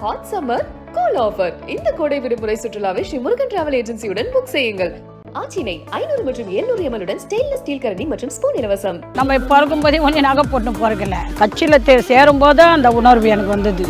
Hot summer cool offer. இந்த கோடை விடுமுறை சுற்றுலாவை ஸ்ரீ முருகன் டிராவல் ஏஜென்சியுடன் புக் செய்யுங்கள். ஆச்சினை 500 மற்றும் 700 ml உடன் ஸ்டெயின்லெஸ் ஸ்டீல் கரண்டி மற்றும் ஸ்பூன் இலவசம். நம்ம பிறக்கும்போதே கொஞ்சம் நகை போட்டு பிறக்கல, கட்சியில் சேரும் போது அந்த உணர்வு எனக்கு வந்தது.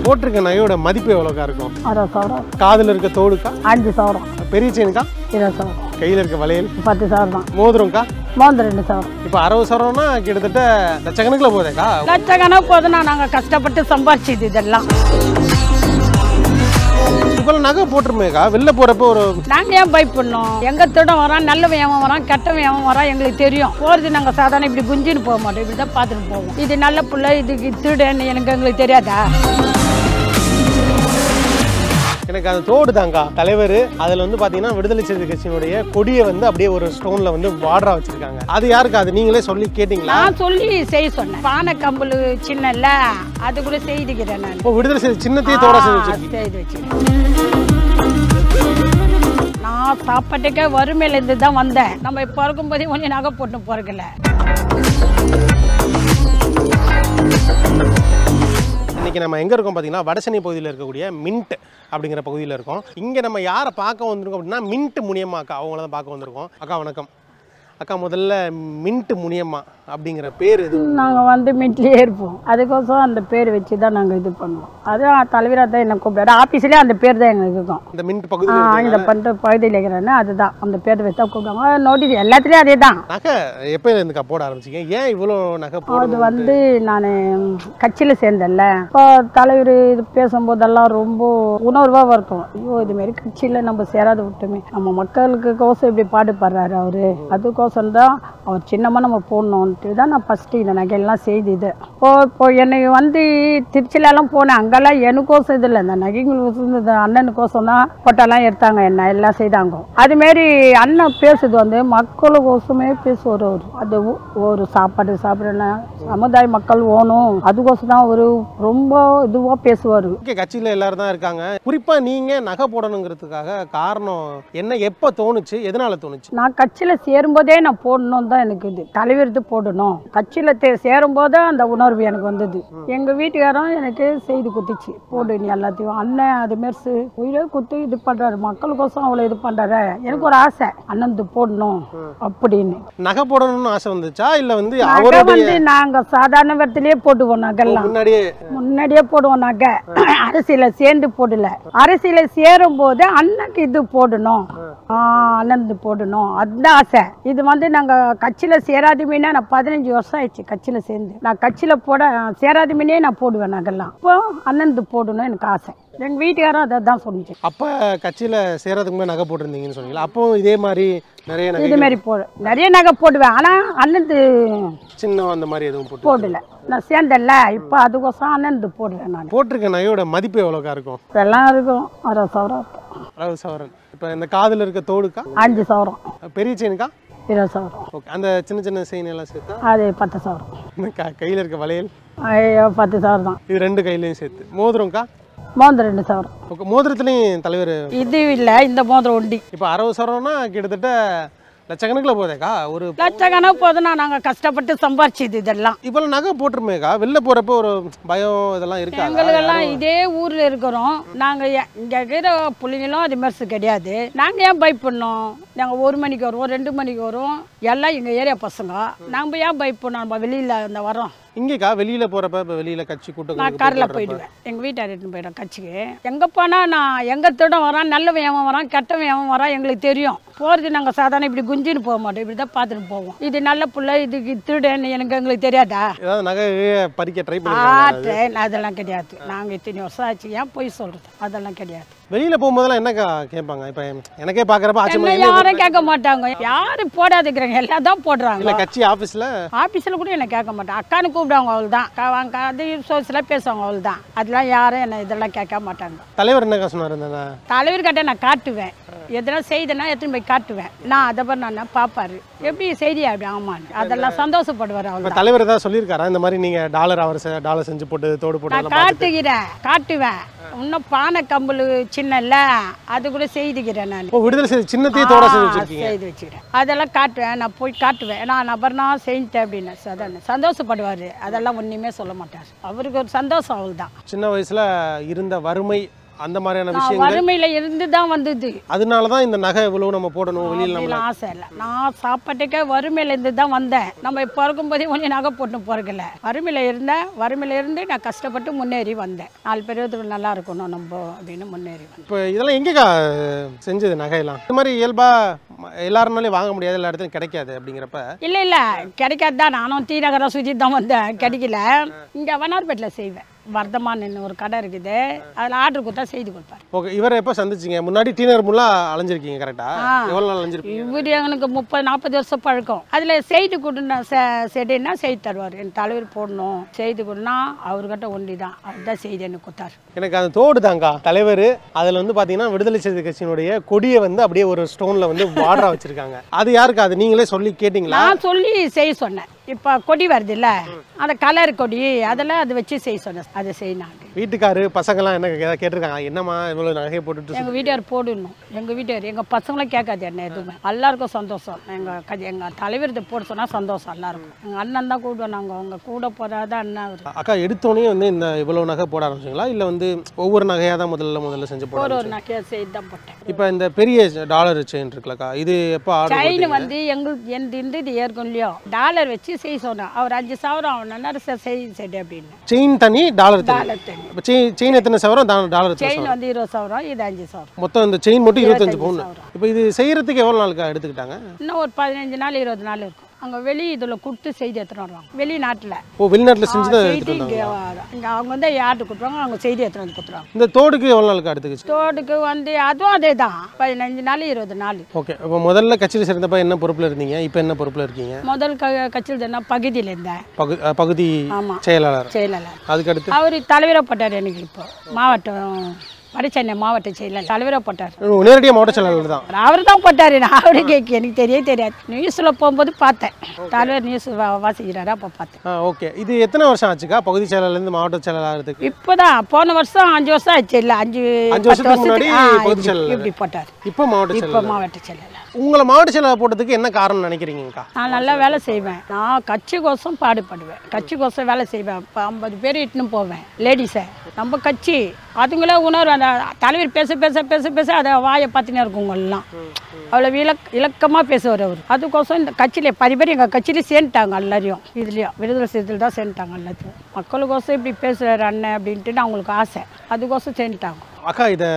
போட்டிருக்க நகையோட மதிப்பு எவ்வளோக்கா இருக்கும்? 60,000. காதில் இருக்க தோடுக்கா? 5,000. பெரிய செயினுக்கா? 20,000. கையில் இருக்க வளையல் 10,000 தான். மோதிரம்க்கா? மோதிரம் 2,000. இப்போ 60,000னா கிட்டத்தட்ட லட்சக்கணக்கில் போதேக்கா? லட்சக்கணக்கு போதுன்னா நாங்கள் கஷ்டப்பட்டு சம்பாரிச்சிது இதெல்லாம். இப்போ நகை போட்டுருமேக்கா, வெளில போகிறப்ப ஒரு நாங்கள் ஏன் பயப்படணும்? எங்கள் திடம் வரான், நல்லவன் ஏன் வரான், கெட்டவன் ஏன் வரான் எங்களுக்கு தெரியும். போகிறது நாங்கள் சாதாரண இப்படி குஞ்சின்னு போக மாட்டோம், இப்படி தான் பார்த்துட்டு போவோம். இது நல்ல பிள்ளை, இதுக்கு திருடன்னு எங்களுக்கு தெரியாதா? எனக்கு அந்த தோடு தாங்க்கா தலைவர். அதில் வந்து பார்த்தீங்கன்னா விடுதலை சிறுத்தை கட்சியினுடைய கொடியை வந்து அப்படியே ஒரு ஸ்டோனில் வந்து பார்டரா வச்சிருக்காங்க. அது யாருக்கு? அது நீங்களே சொல்லி கேட்டிங்களா? நான் சொல்லி செய்ய சொன்னேன். பானை கம்பல் சின்னல அது கூட செய்துக்கிறேன் நான். இப்போ விடுதலை சிறுத்தை சின்னத்தையே தோட செய்து வச்சிருக்கேன். நான் சாப்பாட்டுக்கே வறுமையிலேருந்து தான் வந்தேன். நம்ம பிறக்கும்போதே கொஞ்சம் நகை போட்டு பிறக்கல. இன்றைக்கி நம்ம எங்கே இருக்கோம் பார்த்தீங்கன்னா வடசென்னை பகுதியில் இருக்கக்கூடிய மின்ட் அப்படிங்கிற பகுதியில் இருக்கோம். இங்கே நம்ம யாரை பார்க்க வந்திருக்கோம் அப்படின்னா மின்ட் முனியம்மா அக்கா, அவங்கள தான் பார்க்க வந்திருக்கோம். அக்கா வணக்கம். அக்கா முதல்ல மின்ட் முனியம்மா அப்படிங்கிற பேர் இது நாங்கள் வந்து மின்ட்லேயே இருப்போம், அதுக்கோசம் அந்த பேர் வச்சு தான் நாங்கள் இது பண்ணுவோம். அதுவும் தலைவராக தான் என்ன கூப்பிடாரு, ஆஃபீஸ்லேயே அந்த பேர் தான் எங்களுக்கு இருக்கும். இந்த மின்ட் பகுதி இந்த பண்ணுற பகுதியில் இருக்கிறேன்னா அதுதான் அந்த பேர் வச்சு தான் கூப்பிடுவாங்க. நோட்டீஸ் எல்லாத்துலேயும் அதே தான். நகை எப்போ இருந்துக்கா போட ஆரம்பிச்சிங்க? ஏன் இவ்வளோ நகை போட? அது வந்து நான் கட்சியில் சேர்ந்தேன்ல, இப்போ தலைவர் இது பேசும்போதெல்லாம் ரொம்ப உணர்வாக இருக்கும். ஐயோ இதுமாரி கட்சியில் நம்ம சேராத விட்டுமே, நம்ம மக்களுக்கு கோசம் இப்படி பாடுபடுறாரு அவரு, அதுக்கோசம் தான் அவர் சின்னமாக நம்ம போடணும்ன்ட்டு தான் நான் ஃபஸ்ட்டு இந்த நகையெல்லாம் செய்து இது. இப்போ என்னை வந்து திருச்சிலெல்லாம் போனேன், அங்கெல்லாம் எனக்கோசம் இது இல்லை, இந்த நகைங்களுக்கோசம் இந்த அண்ணனுக்கோசம் தான் ஃபோட்டோலாம் எடுத்தாங்க, என்ன எல்லாம் செய்தாங்க. அதுமாரி அண்ணன் பேசுது வந்து மக்களுக்கோசமே பேசுவார் அவர். அது ஒரு சாப்பாடு சாப்பிட்றேன்னா சமுதாய மக்கள் ஓணும், அதுக்கோசம் தான் அவர் ரொம்ப இதுவாக பேசுவார். கட்சியில் எல்லாரும் தான் இருக்காங்க. குறிப்பாக நீங்கள் நகை போடணுங்கிறதுக்காக காரணம் என்ன? எப்போ தோணுச்சு? எதனால தோணுச்சு? நான் கட்சியில் சேரும்போதே நான் போடணும் தான் எனக்கு இது, தலைவருக்கு போடணும். கட்சியில் சேரும்போது அந்த உணர்வு எனக்கு வந்தது. எங்கள் வீட்டுக்காரரும் எனக்கு செய்து குத்திச்சு, போடு நீ எல்லாத்தையும். அண்ணன் அதுமாரி உயிரே குத்து இது பண்ணுறாரு, மக்களுக்கோசம் அவ்வளோ இது பண்ணுறாரு. எனக்கு ஒரு ஆசை அண்ணன் இது போடணும் அப்படின்னு. நகை போடணும்னு ஆசை வந்துச்சா இல்லை வந்து நகை வந்து நாங்கள் சாதாரண இடத்துலயே போட்டுவோம், நகைலாம் முன்னாடியே போடுவோம். நகை அரசியல சேர்ந்து போடல, அரசியல சேரும் போது அண்ணனுக்கு இது போடணும், அண்ணன் இது போடணும், அதுதான் ஆசை. இது வந்து நாங்கள் கட்சியில் சேராதுமேனா நான் 15 வருஷம் ஆயிடுச்சு கட்சியில் சேர்ந்து. நான் கட்சியில் போட சேராதுமேனே நான் போடுவேன் நகைலாம். இப்போ அண்ணன் இது போடணும் எனக்கு ஆசை. எங்கள் வீட்டுக்காரும் அதை தான் சொன்னிச்சு. அப்போ கட்சியில் சேரதுக்கு முன்னாடி நகை போட்டிருந்தீங்கன்னு சொன்னீங்களா? அப்போ இதே மாதிரி நிறைய நகை இதுமாரி நிறைய நகை போடுவேன், ஆனால் அண்ணன் சின்ன அந்த மாதிரி எதுவும் போடல. நான் சேர்ந்தல, இப்போ அதுக்கோசம் அண்ணன் போடுவேன். நான் போட்டிருக்க நகையோட மதிப்பு எவ்வளோக்கா இருக்கும்? இதெல்லாம் இருக்கும் 60,000 இருக்கும். 60,000. இப்போ இந்த காதில் இருக்க தோடுக்கா? 5,000. பெரிய செயினுக்கா? 20,000. ஓகே. அந்த சின்ன சின்ன செயின் எல்லாம் சேர்த்தா அது 10,000. இந்த கையில் இருக்க வளையல் 10,000 தான். இது ரெண்டு கையிலையும் சேர்த்து. மோதிரம்க்கா? மோதிரம் 2,000. ஓகே. மோதிரத்துலையும் தலைவர் இது இல்லை, இந்த மோதிரம் ஒண்டி. இப்போ 60,000னா கிட்டத்தட்ட லட்சக்கணக்கில் போதேக்கா? ஒரு லட்சக்கணக்கு போதுன்னா நாங்கள் கஷ்டப்பட்டு சம்பாரிச்சிது இதெல்லாம். இப்போ நகை போட்டுருமேக்கா, வெளில போகிறப்போ ஒரு பயம் இதெல்லாம் இருக்கா? எங்களுக்கெல்லாம் இதே ஊரில் இருக்கிறோம் நாங்கள், இங்கே இருக்கிற பிள்ளைங்களும் அது மாதிரி கிடையாது. நாங்கள் ஏன் பயப்படணும்? நாங்கள் 1 மணிக்கு வருவோம், 2 மணிக்கு வருவோம், எல்லாம் எங்கள் ஏரியா பசங்க. நம்ம ஏன் பயப்படணும்? நம்ம வெளியில் இந்த வரோம். இங்கேக்கா வெளியில் போகிறப்ப இப்போ வெளியில் கட்சி கூட்டம் நான் காரில் போயிடுவேன், எங்கள் வீட்டார் எடுத்துன்னு போயிடுவேன் கட்சிக்கு. எங்கே போனால் நான் எங்கள் திடம் வரான், நல்லவன் ஏன் வரான், கெட்டவன் ஏன் வரான் எங்களுக்கு தெரியும். போகிறது நாங்கள் சாதாரண இப்படி குஞ்சின்னு போக மாட்டோம், இப்படி தான் பார்த்துட்டு போவோம். இது நல்ல பிள்ளை, இதுக்கு திருடன்னு எங்களுக்கு தெரியாதா? ஏதாவது நகை பறிக்க ட்ரை பண்ணி? அதெல்லாம் கிடையாது. நாங்கள் இத்தனை வருஷம் ஆச்சு, ஏன் போய் சொல்கிறது? அதெல்லாம் கிடையாது. வெளியில் போகும்போதெல்லாம் என்னக்கா கேட்பாங்க? இப்போ எனக்கே பார்க்குறப்ப ஆச்சரியமா யாரும் கேட்க மாட்டாங்க, யாரும் போடாதுக்கிறாங்க, எல்லாம் தான் போடுறாங்க. இல்லை கட்சி ஆஃபீஸில் கூட என்ன கேட்க மாட்டாங்க. அக்கானு கூப்பிடுவாங்க, அவள் தான் வாங்க, அது சோசியலாக பேசுவாங்க, அவள் தான். அதெல்லாம் யாரும் என்ன இதெல்லாம் கேட்க மாட்டாங்க. தலைவர் என்னக்கா சொன்னார்? தலைவர் கிட்ட நான் காட்டுவேன், எதனா செய்தனா எடுத்துன்னு போய் காட்டுவேன். நான் அதை பண்ண நான் பார்ப்பாரு எப்படி செய்தியா அப்படி ஆமான்னு அதெல்லாம் சந்தோஷப்படுவார். இப்போ தலைவர் ஏதாவது சொல்லியிருக்காரா இந்த மாதிரி நீங்கள் டாலர் செஞ்சு போட்டு தோடு போட்டு நான் காட்டுவேன். இன்னும் பானை கம்பல் சின்னல்ல அது கூட செய்துக்கிறேன். நான் விடுதலை செய்தி சின்னத்தையே தோட செய்து வச்சுக்கிறேன். அதெல்லாம் காட்டுவேன். நான் போய் காட்டுவேன். நான் நபர்னா செஞ்சுட்டேன் அப்படின்னு சந்தோஷப்படுவார். அதெல்லாம் ஒன்றுமே சொல்ல மாட்டார். அவருக்கு ஒரு சந்தோஷம் அவள்தான். சின்ன வயசுல இருந்த வறுமை அந்த மாதிரியான விஷயங்கள் வறுமையில இருந்து தான் வந்தது. அதனால தான் இந்த நகை இவ்வளவு நம்ம போடணும் வெளியில நம்ம ஆசை இல்லை. நான் சாப்பாட்டுக்கே வறுமையில இருந்து தான் வந்தேன். நம்ம இப்போ இருக்கும்போதே கொஞ்சம் நகை போட்டு போறதில்ல. வறுமையில இருந்து நான் கஷ்டப்பட்டு முன்னேறி வந்தேன். 4 பேருக்கு நல்லா இருக்கணும் நம்ம அப்படின்னு முன்னேறி வந்தேன். இப்போ இதெல்லாம் எங்கேக்கா செஞ்சது நகையெல்லாம்? இந்த மாதிரி இயல்பா எல்லாருனாலே வாங்க முடியாது, எல்லா இடத்துலையும் கிடைக்காது அப்படிங்கிறப்ப இல்லை கிடைக்காது தான். நானும் டி நகரை சுற்றி தான் வந்தேன். கிடைக்கல. இங்கே வண்ணார்பேட்டில் செய்வேன். வர்தமான் ஒரு கடை இருக்குது. அதில் ஆர்டர் கொடுத்தா செய்து கொடுப்பாரு. ஓகே. இவரை எப்போ சந்திச்சிங்க? முன்னாடி டீனர் முல்லா அலைஞ்சிருக்கீங்க கரெக்டா? எவ்வளோ நாள் அலைஞ்சிருக்கீங்க? இவர் எனக்கு 30-40 வருஷம் பழக்கம். அதில் செய்து கொடுனா செடின்னா செய்து தருவார். என் தலைவர் போடணும் செய்து கொடுனா அவர்கிட்ட ஒண்டி தான். அதுதான் செய்தி எனக்கு கொடுத்தாரு. எனக்கு அந்த தோடு தாங்கா தலைவர். அதில் வந்து பார்த்தீங்கன்னா விடுதலை சிறுத்தை கட்சியினுடைய கொடியை வந்து அப்படியே ஒரு ஸ்டோனில் வந்து பார்டரா வச்சிருக்காங்க. அது யாருக்கு? அது நீங்களே சொல்லி கேட்டிங்களா? நான் சொல்லி செய்ய சொன்னேன். இப்போ கொடி வருது இல்லை, அந்த கலர் கொடி அதெல்லாம் அது வச்சு செய்ய சொன்னேன். அதை செய்யணும். வீட்டுக்காரு பசங்கள்லாம் என்ன கேட்டிருக்காங்க? என்னம்மா இவ்வளோ நகையை போட்டுட்டு? எங்கள் வீட்டுக்கார் போடணும். எங்கள் பசங்களும் கேட்காது என்ன எதுவுமே. எல்லாருக்கும் சந்தோஷம். எங்கள் தலைவர் போட சொன்னால் சந்தோஷம் எல்லாருக்கும். எங்கள் அண்ணன் தான் கூடுவோம். நாங்கள் அவங்க கூட போடாத அண்ணன் அவர். அக்கா எடுத்தோடனே வந்து இந்த இவ்வளோ நகை போட ஆரம்பிச்சிங்களா? இல்லை வந்து ஒவ்வொரு நகையாக தான் முதல்ல செஞ்சு போட? ஒரு நகையை செய்து தான் போட்டேன். இப்போ இந்த பெரிய டாலர் செயின் இருக்குல்லக்கா, இது எப்போ ஆர்டர்? செயின் வந்து எங்களுக்கு இது ஏற்கும் இல்லையோ டாலர் வச்சு செய்ய சொன்னேன். அவர் 5,000 அவன் செய்ய அப்படின்னு. செயின் தனி டாலர் தனி. செயின் எத்தனை சவரம்? டாலர் செயின் வந்து 20,000, இது 5,000. மொத்தம் இந்த செயின் மட்டும் 25 பவுன். இப்போ இது செய்யறதுக்கு எவ்வளோ நாளுக்கா எடுத்துக்கிட்டாங்க? இன்னும் ஒரு 15 நாள் 20 நாள் இருக்கும். அங்கே இதில் கொடுத்து செய்தி எடுத்துகிட்டு வருவாங்க. வெளிநாட்டில். வெளிநாட்டில் செஞ்சு தான் இங்கே அவங்க வந்து ஆர்டர் கொடுத்துருவாங்க. அவங்க செய்தி எடுத்துகிட்டு வந்து கொடுத்துருவாங்க. இந்த தோடுக்கு எவ்வளோ நாளுக்கு எடுத்துக்கிச்சு? தோடுக்கு வந்து அதுவும் அதே தான். 15 நாள் 20 நாள். ஓகே. இப்போ முதல்ல கட்சியில் சேர்ந்தப்ப என்ன பொறுப்பில் இருந்தீங்க? இப்போ என்ன பொறுப்பில் இருக்கீங்க? முதல் கட்சியில் தானே பகுதியில் இருந்தேன். பகுதி செயலாளர். அதுக்கு அடுத்து அவர் தலைவராக போட்டார். எனக்கு இப்போ மாவட்டம் வடசென்னை மாவட்ட செயலாளர் தலைவராக போட்டார். நேரடியாக மாவட்ட செயலாளர் தான். அவர் தான் போட்டார். அவரு கேட்க எனக்கு தெரியாது. நியூஸில் போகும்போது பார்த்தேன். தலைவர் நியூஸ் வாசிக்கிறாரு, அப்போ பார்த்தேன். ஓகே. இது எத்தனை வருஷம் ஆச்சுக்கா பகுதி செயலாளர்லேருந்து மாவட்ட செயலாளருக்கு? இப்போதான் போன வருஷம் 5 வருஷம் ஆச்சு. இல்லை 5 வருஷத்துக்கு முன்னாடி பகுதி செயலாளர் இப்படி போட்டார். இப்போ மாவட்ட செயலாளர். உங்களை மாவட்ட செயலாளர் போட்டதுக்கு என்ன காரணம் நினைக்கிறீங்கக்கா? நான் நல்லா வேலை செய்வேன். நான் கட்சி கோசம் பாடுபடுவேன். கட்சி கோசம் வேலை செய்வேன். இப்போ 50 பேர் இட்டுன்னு போவேன் லேடிஸை. நம்ம கட்சி அதுங்களே உணர்வு. அந்த தலைவர் பேச பேச பேச பேச அதை வாயை பார்த்துனே இருக்குங்கெல்லாம். அவ்வளோ இலக்கமாக பேசுவார் அவர். அதுக்கோசம் இந்த கட்சியிலே 10 பேர் எங்கள் கட்சியிலே சேர்ந்துட்டாங்க. எல்லாரையும் இதுலேயும் விடுதலை சிறுத்தையில் தான் சேர்ந்துட்டாங்க. எல்லாத்தையும் மக்களுக்கோசம் இப்படி பேசுகிறார் அண்ணன் அப்படின்ட்டு அவங்களுக்கு ஆசை. அதுக்கோசம் சேர்ந்துட்டாங்க. அக்கா இதை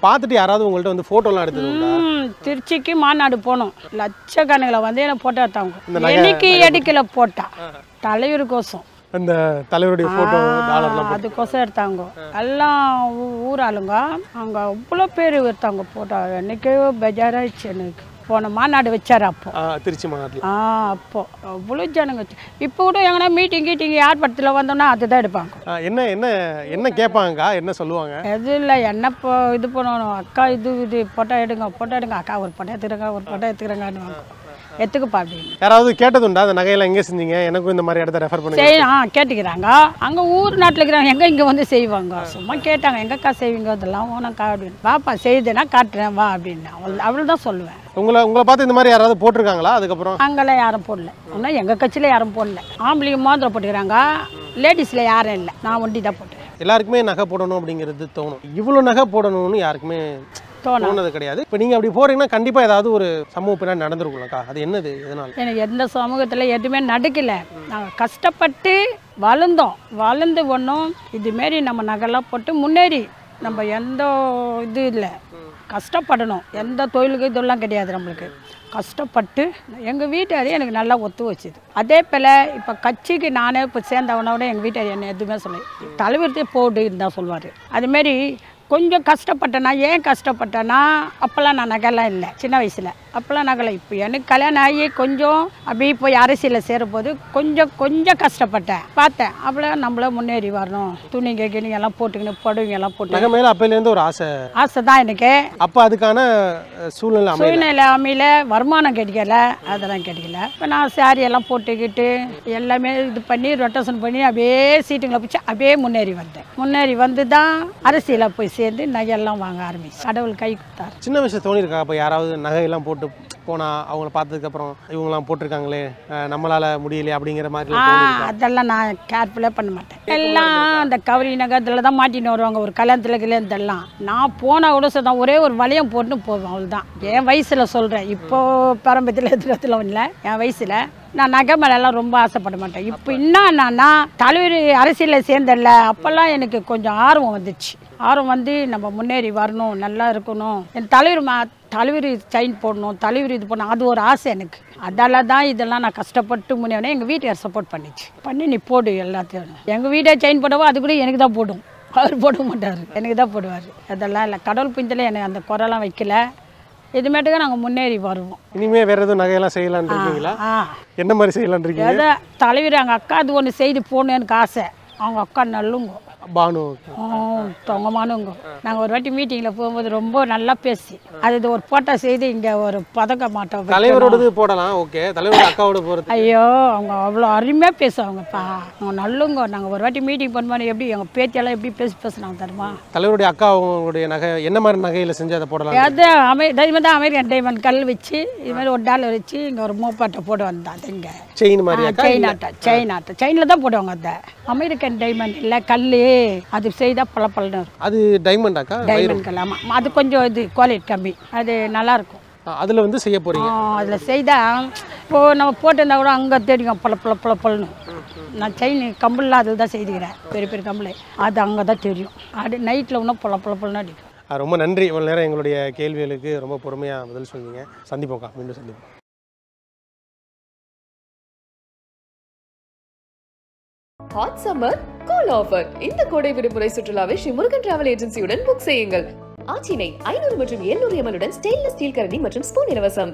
பார்த்துட்டு யாராவது உங்கள்கிட்ட வந்து ஃபோட்டோலாம் எடுத்துருங்களா? திருச்சிக்கு மாநாடு போனோம். லட்சக்கணக்கில் வந்து என்ன போட்டோ எடுத்தாங்க. என்னைக்கு எடுக்கல போட்டா தலைவருக்கோசம். அந்த தலைவருடைய ஃபோட்டோ டாலர்லாம் அதுக்கோசம் எடுத்தாங்க. எல்லாம் ஊராளுங்க அங்கே அவ்வளோ பேர் எடுத்தாங்க போட்டோ. என்னைக்கோ பெஜாராயிடுச்சு எனக்கு. போன மாநாடு வச்சார் அப்போ திருச்சி மாநாட்டில். அப்போ அவ்வளோ ஜனங்க. இப்போ கூட எங்கன்னா மீட்டிங் யார் படத்தில் வந்தோம்னா அதுதான் எடுப்பாங்க. என்ன கேட்பாங்கக்கா? என்ன சொல்லுவாங்க? எது இல்லை என்ன இப்போ இது பண்ணணும் அக்கா இது போட்டோ எடுங்க அக்கா ஒரு போட்டோ எடுத்துக்கிறேங்கன்னு எத்துக்குப்பா அப்படின்னு. யாராவது கேட்டதுண்டா அந்த நகையெல்லாம் எங்கே செஞ்சீங்க? எனக்கும் இந்த மாதிரி இடத்த ரெஃபர் பண்ணி கேட்டுக்கிறாங்க. அங்கே ஊர் நாட்டில் இருக்கிறாங்க. இங்கே வந்து செய்வாங்க. சும்மா கேட்டாங்க எங்கக்கா செய்வீங்க அதெல்லாம் ஓனக்கா அப்படின்னு. வாப்பா செய்யுதுன்னா காட்டுறேன் வா அப்படின்னு அவள் தான் சொல்லுவேன். உங்களை பார்த்து இந்த மாதிரி யாராவது போட்டிருக்காங்களா? அதுக்கப்புறம் அங்கெல்லாம் யாரும் போடல. ஆனால் எங்கள் கட்சியில் யாரும் போடல. ஆம்பளைங்க மோதிரம் போட்டுக்கிறாங்க. லேடிஸில் யாரும் இல்லை. நான் ஒண்டி தான் போட்டேன். எல்லாருக்குமே நகை போடணும் அப்படிங்கிறது தோணும். இவ்வளோ நகை போடணும்னு யாருக்குமே தோணுது கிடையாது. இப்போ நீங்கள் அப்படி போறீங்கன்னா கண்டிப்பாக ஏதாவது ஒரு சமூக பின்னாடி நடந்துருக்கும்லக்கா. அது என்னது? எதனால்? எனக்கு எந்த சமூகத்தில் எதுவுமே நடக்கல. நாங்கள் கஷ்டப்பட்டு வளர்ந்து ஒன்றும் இதுமாரி நம்ம நகைலாம் போட்டு முன்னேறி நம்ம எந்த இது இல்லை. கஷ்டப்படணும். எந்த தொழிலுக்கு இதெல்லாம் கிடையாது நம்மளுக்கு. கஷ்டப்பட்டு எங்கள் வீட்டாரே எனக்கு நல்லா ஒத்து வச்சுது. அதே போல் இப்போ கட்சிக்கு நானே இப்போ சேர்ந்தவனோட எங்கள் வீட்டார் என்ன எதுவுமே சொல்ல தலைவர்த்தே போட்டு இருந்தால் சொல்லுவார். அதுமாரி கொஞ்சம் கஷ்டப்பட்டேன்னா ஏன் கஷ்டப்பட்டேன்னா அப்போல்லாம் நான் நகைலாம் இல்லை சின்ன வயசில் அப்போல்லாம் நகலை. இப்போ எனக்கு கல்யாணம் ஆகி கொஞ்சம் அப்படியே போய் அரசியலில் சேரும்போது கொஞ்சம் கஷ்டப்பட்டேன் பார்த்தேன். அவ்வளோ நம்மள முன்னேறி வரணும், துணிங்க கிணிங்க எல்லாம் போட்டுக்கணும், புடவைங்க எல்லாம் போட்டு நகை மேலே அப்போலேருந்து ஒரு ஆசை தான் எனக்கு. அப்போ அதுக்கான சூழ்நிலை அமையல, வருமானம் கிடைக்கல, அதெல்லாம் கிடைக்கல. இப்போ நான் சாரி எல்லாம் போட்டுக்கிட்டு எல்லாமே இது பண்ணி ரொட்டேஷன் பண்ணி அப்படியே சீட்டுங்களை பிடிச்சி அப்படியே முன்னேறி வந்தேன். முன்னேறி வந்து தான் அரசியலில் போய் சேர்ந்து நகையெல்லாம் வாங்க ஆரம்பிச்சு. கடவுள் கை கொடுத்தாரு. சின்ன வயசுல தோணிருக்கா அப்போ யாராவது நகையெல்லாம் போட்டு போனா அவங்கள பார்த்ததுக்கப்புறம் இவங்கெல்லாம் போட்டிருக்காங்களே நம்மளால முடியலையே அப்படிங்கிற மாதிரி? அதெல்லாம் நான் கேர்ஃபுல்லாக பண்ண மாட்டேன். எல்லாம் அந்த கவரி நகரத்தில் தான் மாட்டின்னு வருவாங்க ஒரு கல்யாணத்தில் இதெல்லாம். நான் போனால் கூட சொல்லுதான் ஒரே ஒரு வளையம் போட்டுன்னு போவேன், அவ்வளோதான். என் வயசில் சொல்கிறேன், இப்போது பாரம்பரியத்தில் எதிரத்தில் இல்லை. என் வயசில் நான் நகை மேலெல்லாம் ரொம்ப ஆசைப்பட மாட்டேன். இப்போ என்னன்னா தலைவர் அரசியலில் சேர்ந்தல அப்போல்லாம் எனக்கு கொஞ்சம் ஆர்வம் வந்துச்சு. ஆர்வம் வந்து நம்ம முன்னேறி வரணும், நல்லா இருக்கணும், என் தலைவர் செயின் போடணும், தலைவர் இது பண்ணணும், அது ஒரு ஆசை எனக்கு. அதால தான் இதெல்லாம் நான் கஷ்டப்பட்டு முன்னே எங்கள் வீட்டுக்கார் சப்போர்ட் பண்ணி நீ போடு எல்லாத்தையும். எங்கள் வீட்டை செயின் போடவோ அது கூட எனக்கு தான் போடும், அவர் போட மாட்டார், எனக்கு தான் போடுவார். அதெல்லாம் இல்லை, கடவுள் பிஞ்சில் எனக்கு அந்த குறைலாம் வைக்கல. இதுமேட்டுக்கு நாங்கள் முன்னேறி வருவோம். இனிமே வேற எதுவும் நகையெல்லாம் செய்யலான்னு இருக்கீங்களா? என்ன மாதிரி செய்யலான்னு இருக்கீங்க? ஏதோ தலைவர் எங்கள் அக்கா அது ஒன்று செய்து போகணுன்னு எனக்கு ஆசை. அவங்க அக்கா நல்லுங்க பானு தொங்கமானுங்க. நாங்கள் ஒரு வாட்டி மீட்டிங்கில் போகும்போது ரொம்ப நல்லா பேசி அது ஒரு போட்டோ செய்து இங்கே ஒரு பதக்க மாட்டோம். தலைவரோடது போடலாம், ஓகே. தலைவரோட அக்காவோட போகிறது ஐயோ அவங்க அவ்வளோ அருமையாக பேசுவாங்கப்பா, அவங்க நல்லுங்க. நாங்கள் ஒரு வாட்டி மீட்டிங் பண்ணும்போது எப்படி எங்கள் பேத்தியெல்லாம் எப்படி பேசுனாங்க தருமா. தலைவருடைய அக்கா அவங்களுடைய நகை என்ன மாதிரி நகையில் செஞ்சு அதை போடலாம்? அது டைமண்ட் தான் அமெரிக்கன் டைமண்ட் கல் வச்சு இது மாதிரி ஒரு டாலர் வச்சு இங்கே ஒரு மூப்பாட்டை போட்டு வந்தான். அது இங்கே செயின் மாதிரி செயினில் தான் போடுவாங்க. அந்த அமெரிக்கன் டைமண்ட் இல்லை கல், அது செய்தால் பழப்பழன்னு இருக்கும். அது டைமண்டாக்கா? டைமண்ட் கல், ஆமாம். அது கொஞ்சம் இது குவாலிட்டி கம்மி, அது நல்லாயிருக்கும். அதில் வந்து செய்ய போகிறீங்க? அதில் செய்தால் இப்போது நம்ம போட்டிருந்தா கூட அங்கே தேடிக்கும் பழப்பழன்னு. நான் செயின் கம்பிள்லாம் அதில் தான் செய்துக்கிறேன், பெரிய பெரிய கம்பிள். அது அங்கே தான் தெரியும். அது நைட்டில் இன்னும் பழப்பழன்னு அடிக்கும். ரொம்ப நன்றி. இவ்வளோ நேரம் எங்களுடைய கேள்விகளுக்கு ரொம்ப பொறுமையாக பதில் சொன்னீங்க. சந்திப்போக்கா, மீண்டும் சந்திப்போம். Hot summer cool offer. இந்த கோடை விடுமுறை சுற்றுலாவை ஸ்ரீ முருகன் டிராவல் ஏஜென்சியுடன் புக் செய்யுங்கள். ஆச்சினை 500 மற்றும் 700 ml ஸ்டெயின்லெஸ் ஸ்டீல் கரண்டி மற்றும் ஸ்பூன் இலவசம்.